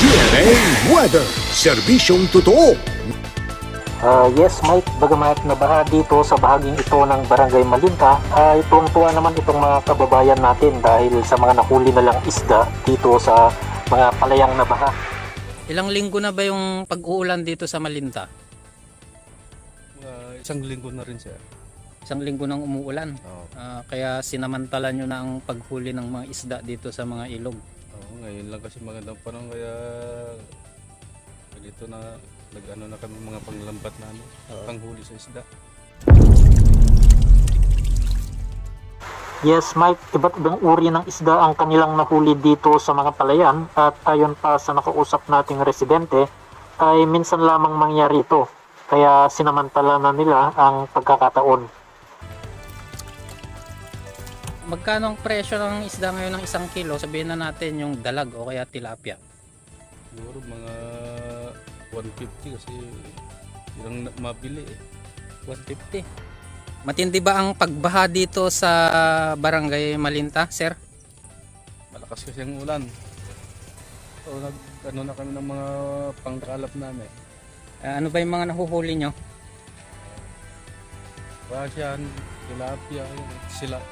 GMA Weather, serbisyong totoo. Yes, Mike, bagamat nabaha dito sa bahaging ito ng Barangay Malinta, ay tuwang-tuwa naman itong mga kababayan natin dahil sa mga nahuli na lang isda dito sa mga palayang nabaha. Ilang linggo na ba yung pag-uulan dito sa Malinta? Isang linggo na rin siya. Isang linggo nang umuulan. Oo. Kaya sinamantala nyo na ang paghuli ng mga isda dito sa mga ilog. Oo, ngayon lang kasi magandang panahon kaya dito na nag-ano na kami mga panglambat namin, panghuli sa isda. Yes, Mike, iba't ibang uri ng isda ang kanilang nahuli dito sa mga palayan at ayon pa sa nakausap nating residente ay minsan lamang mangyari ito. Kaya sinamantala na nila ang pagkakataon. Magkano ang presyo ng isda ngayon ng 1 kilo? Sabihin na natin yung dalag o kaya tilapia. Siguro mga 150 kasi yun ang mabili eh. 150. Matindi ba ang pagbaha dito sa Barangay Malinta, sir? Malakas kasi ang ulan. So ano na kami ng mga pangkalap namin. Ano ba yung mga nahuhuli nyo? Pasyan, tilapia, sila.